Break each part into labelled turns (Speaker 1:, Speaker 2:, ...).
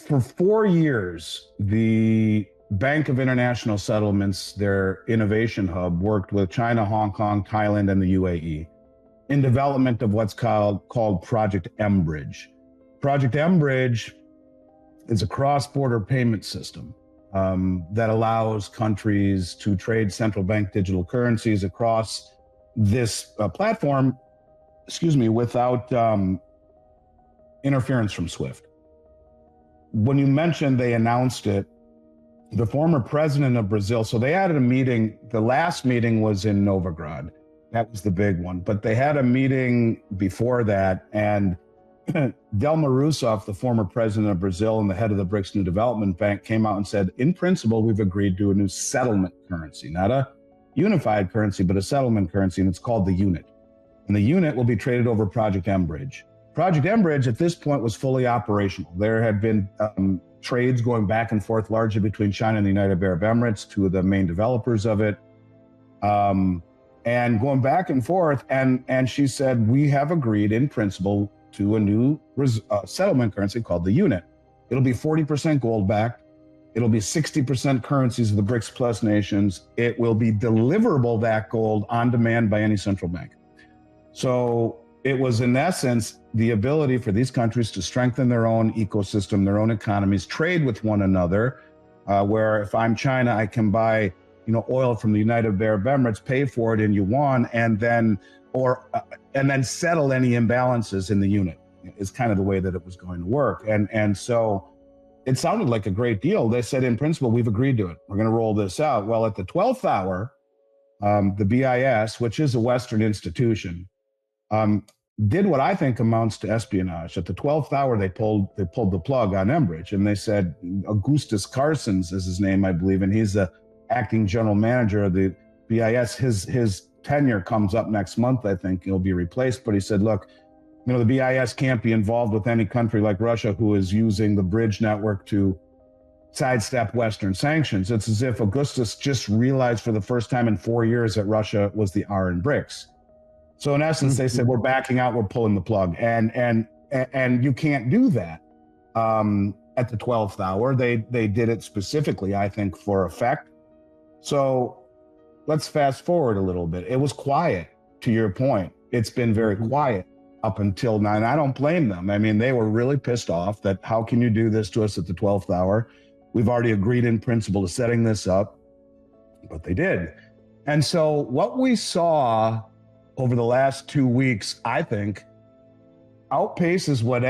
Speaker 1: For 4 years, the Bank of International Settlements, their innovation hub, worked with China, Hong Kong, Thailand, and the UAE in development of what's called Project Mbridge. Project Mbridge is a cross-border payment system that allows countries to trade central bank digital currencies across this platform, without interference from SWIFT. When you mentioned they announced it, the former president of Brazil, so they had a meeting, the last meeting was in Novigrad. That was the big one. But they had a meeting before that, and Dilma Rousseff, the former president of Brazil and the head of the BRICS New Development Bank, came out and said, in principle, we've agreed to a new settlement currency, not a unified currency, but a settlement currency, and it's called the unit. And the unit will be traded over Project Mbridge. Project Mbridge at this point was fully operational. There had been trades going back and forth largely between China and the United Arab Emirates, two of the main developers of it, and going back and forth. And she said, we have agreed in principle to a new settlement currency called the unit. It'll be 40% gold backed. It'll be 60% currencies of the BRICS plus nations. It will be deliverable, that gold, on demand by any central bank. So it was, in essence, the ability for these countries to strengthen their own ecosystem, their own economies, trade with one another, where if I'm China, I can buy oil from the United Arab Emirates, pay for it in yuan, and then settle any imbalances in the unit, is kind of the way that it was going to work. And so it sounded like a great deal. They said, in principle, we've agreed to it. We're going to roll this out. Well, at the 12th hour, the BIS, which is a Western institution, did what I think amounts to espionage. At the 12th hour, they pulled the plug on Mbridge, and they said, Augustus Carstens is his name, I believe, and he's the acting general manager of the BIS. His tenure comes up next month, I think. He'll be replaced, but he said, look, the BIS can't be involved with any country like Russia who is using the bridge network to sidestep Western sanctions. It's as if Augustus just realized for the first time in 4 years that Russia was the R in BRICS. So in essence, they said, we're backing out, we're pulling the plug. And you can't do that at the 12th hour. They did it specifically, I think, for effect. So let's fast forward a little bit. It was quiet, to your point. It's been very quiet up until now, and I don't blame them. I mean, they were really pissed off that how can you do this to us at the 12th hour? We've already agreed in principle to setting this up, but they did. And so what we saw over the last 2 weeks, I think, outpaces what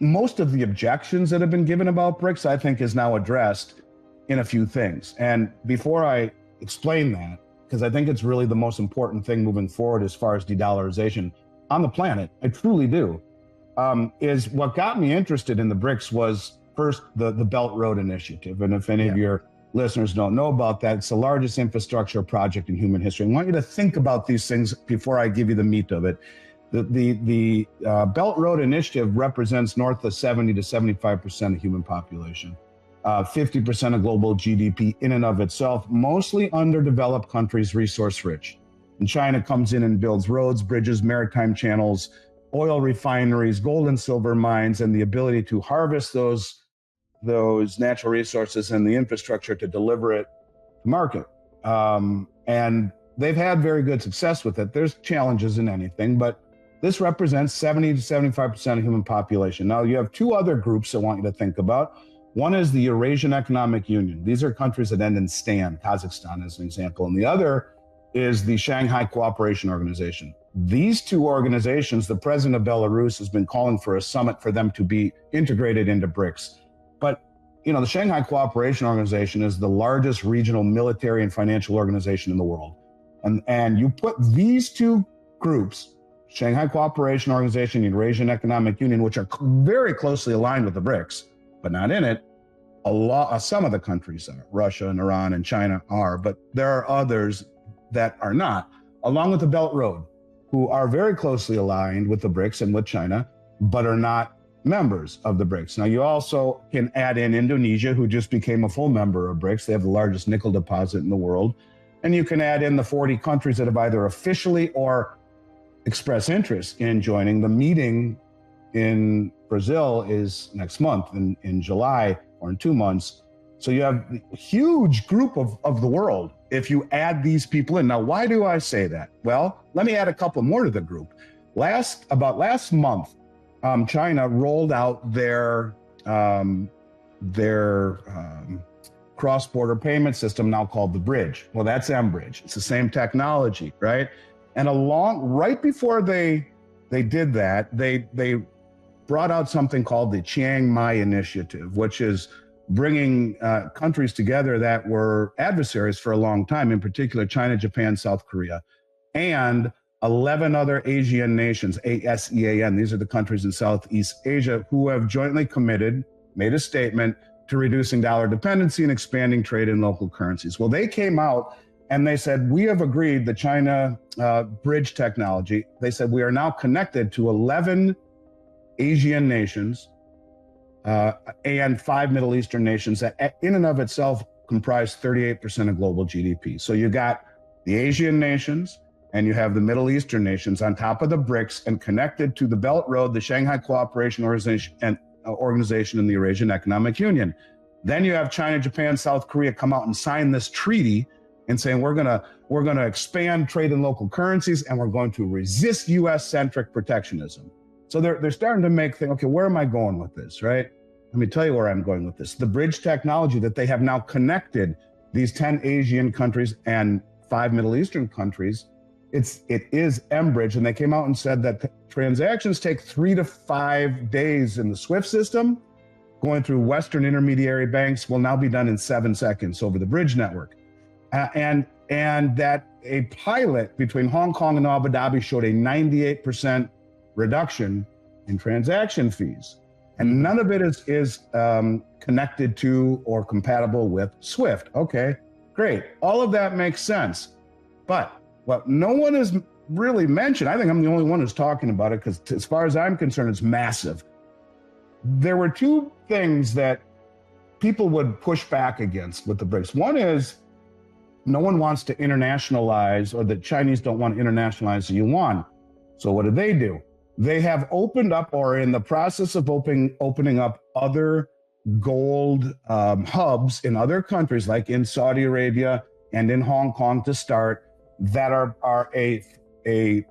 Speaker 1: most of the objections that have been given about BRICS, I think, is now addressed in a few things. And before I explain that, because I think it's really the most important thing moving forward as far as de-dollarization on the planet, I truly do, is what got me interested in the BRICS was first the Belt Road Initiative. And if any of your listeners don't know about that, it's the largest infrastructure project in human history. I want you to think about these things before I give you the meat of it. The Belt Road Initiative represents north of 70 to 75% of human population, 50% of global GDP in and of itself, mostly underdeveloped countries, resource rich. And China comes in and builds roads, bridges, maritime channels, oil refineries, gold and silver mines, and the ability to harvest those natural resources and the infrastructure to deliver it to market. And they've had very good success with it. There's challenges in anything, but this represents 70 to 75% of human population. Now, you have two other groups I want you to think about. One is the Eurasian Economic Union. These are countries that end in STAN, Kazakhstan as an example. And the other is the Shanghai Cooperation Organization. These two organizations, the president of Belarus has been calling for a summit for them to be integrated into BRICS. But, the Shanghai Cooperation Organization is the largest regional military and financial organization in the world. And you put these two groups, Shanghai Cooperation Organization, Eurasian Economic Union, which are very closely aligned with the BRICS, but not in it. Some of the countries are, Russia and Iran and China are, but there are others that are not, along with the Belt Road, who are very closely aligned with the BRICS and with China, but are not members of the BRICS. Now, you also can add in Indonesia, who just became a full member of BRICS. They have the largest nickel deposit in the world. And you can add in the 40 countries that have either officially or express interest in joining. The meeting in Brazil is next month in July or in 2 months. So you have a huge group of the world if you add these people in. Now, why do I say that? Well, let me add a couple more to the group. Last month, China rolled out their cross-border payment system now called the Bridge. Well, that's Mbridge. It's the same technology, right? And right before they did that, they brought out something called the Chiang Mai Initiative, which is bringing countries together that were adversaries for a long time, in particular China, Japan, South Korea, and 11 other Asian nations, ASEAN. These are the countries in Southeast Asia who have jointly made a statement to reducing dollar dependency and expanding trade in local currencies. Well, they came out and they said, we have agreed the China bridge technology. They said, we are now connected to 11 Asian nations and 5 Middle Eastern nations that in and of itself comprise 38% of global GDP. So you got the Asian nations and you have the Middle Eastern nations on top of the BRICS and connected to the Belt Road, the Shanghai Cooperation Organization, and the Eurasian Economic Union. Then you have China, Japan, South Korea come out and sign this treaty and saying we're gonna expand trade in local currencies and we're going to resist U.S.-centric protectionism. So they're starting to make things, okay, where am I going with this, right? Let me tell you where I'm going with this. The bridge technology that they have now connected these 10 Asian countries and 5 Middle Eastern countries, it is Mbridge, and they came out and said that transactions take 3 to 5 days in the SWIFT system. Going through Western intermediary banks will now be done in 7 seconds over the bridge network. And that a pilot between Hong Kong and Abu Dhabi showed a 98% reduction in transaction fees. And none of it is connected to or compatible with SWIFT. Okay, great. All of that makes sense. But what no one has really mentioned, I think I'm the only one who's talking about it because as far as I'm concerned, it's massive. There were 2 things that people would push back against with the BRICS. One is no one wants to internationalize, or the Chinese don't want to internationalize the yuan. So what do? They have opened up or are in the process of opening up other gold hubs in other countries, like in Saudi Arabia and in Hong Kong to start, that are a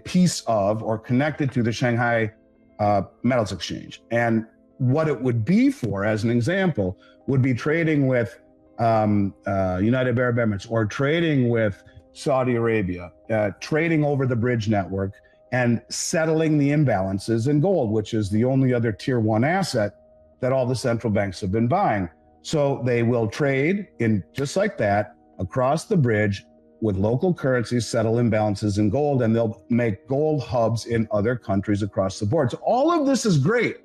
Speaker 1: piece of or connected to the Shanghai Metals Exchange. And what it would be for, as an example, would be trading with United Arab Emirates or trading with Saudi Arabia, trading over the bridge network and settling the imbalances in gold, which is the only other tier 1 asset that all the central banks have been buying. So they will trade in just like that across the bridge with local currencies, settle imbalances in gold, and they'll make gold hubs in other countries across the board. So all of this is great.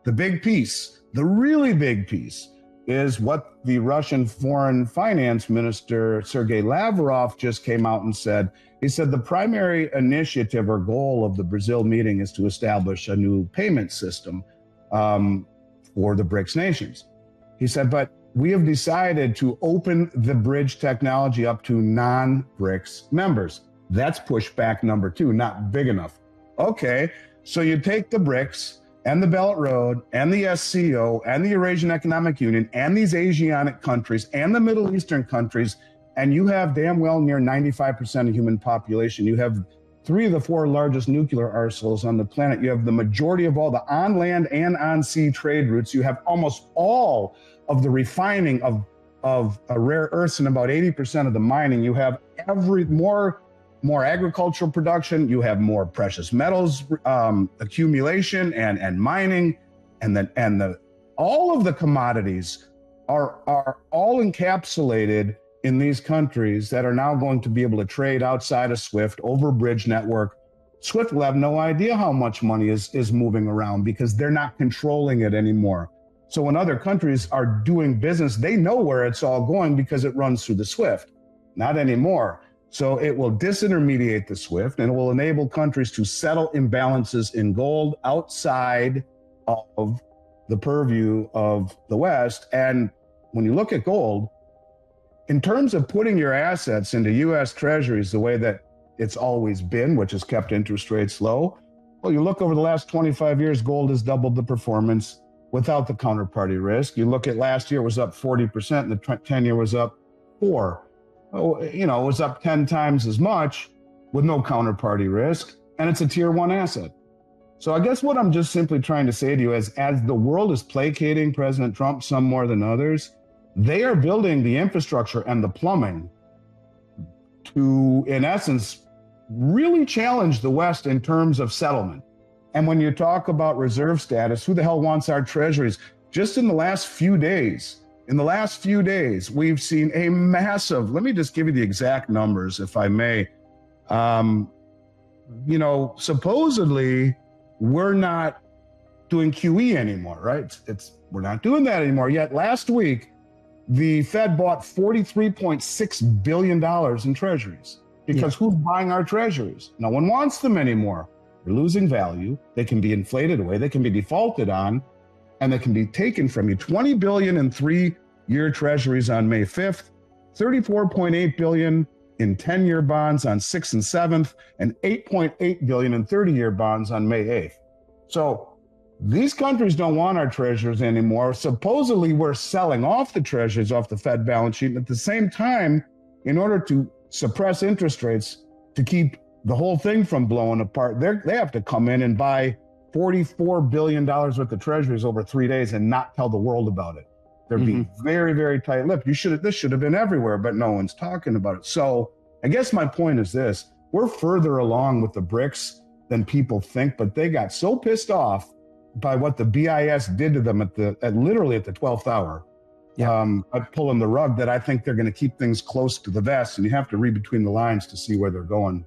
Speaker 1: The big piece, the really big piece, is what the Russian Foreign Finance Minister, Sergei Lavrov, just came out and said. He said the primary initiative or goal of the Brazil meeting is to establish a new payment system for the BRICS nations. He said, but we have decided to open the bridge technology up to non-BRICS members. That's pushback number 2, not big enough. Okay, so you take the BRICS and the Belt Road and the SCO and the Eurasian Economic Union and these Asiatic countries and the Middle Eastern countries, and you have damn well near 95% of human population. You have 3 of the 4 largest nuclear arsenals on the planet. You have the majority of all the on-land and on-sea trade routes. You have almost all of the refining of rare earths and about 80% of the mining. You have more agricultural production. You have more precious metals accumulation and mining, and all of the commodities are all encapsulated in these countries that are now going to be able to trade outside of SWIFT over bridge network. SWIFT will have no idea how much money is moving around because they're not controlling it anymore. So when other countries are doing business, they know where it's all going because it runs through the SWIFT. Not anymore. So it will disintermediate the SWIFT and it will enable countries to settle imbalances in gold outside of the purview of the West. And when you look at gold, in terms of putting your assets into U.S. treasuries the way that it's always been, which has kept interest rates low, Well, you look over the last 25 years, gold has doubled the performance without the counterparty risk. You look at last year, it was up 40%, and the 10-year was up 4%. Oh, you know, it was up 10 times as much with no counterparty risk, and it's a tier 1 asset. So I guess what I'm just simply trying to say to you is, as the world is placating President Trump, some more than others, they are building the infrastructure and the plumbing to, in essence, really challenge the West in terms of settlement. And when you talk about reserve status, who the hell wants our treasuries? Just in the last few days, we've seen a massive, let me just give you the exact numbers, if I may. You know, supposedly we're not doing QE anymore, right? We're not doing that anymore. Yet last week, the Fed bought $43.6 billion in treasuries because who's buying our treasuries? No one wants them anymore. They're losing value. They can be inflated away. They can be defaulted on, and they can be taken from you. $20 billion in 3-year treasuries on May 5th, $34.8 billion in 10-year bonds on 6th and 7th, and $8.8 billion in 30-year bonds on May 8th. So these countries don't want our treasuries anymore. Supposedly, we're selling off the treasuries off the Fed balance sheet. And at the same time, in order to suppress interest rates, to keep the whole thing from blowing apart, they have to come in and buy $44 billion worth of treasuries over 3 days and not tell the world about it. They're being very, very tight-lipped. This should have been everywhere, but no one's talking about it. So I guess my point is this: we're further along with the BRICS than people think, but they got so pissed off by what the BIS did to them literally at the 12th hour, by pulling the rug, that I think they're going to keep things close to the vest, and you have to read between the lines to see where they're going.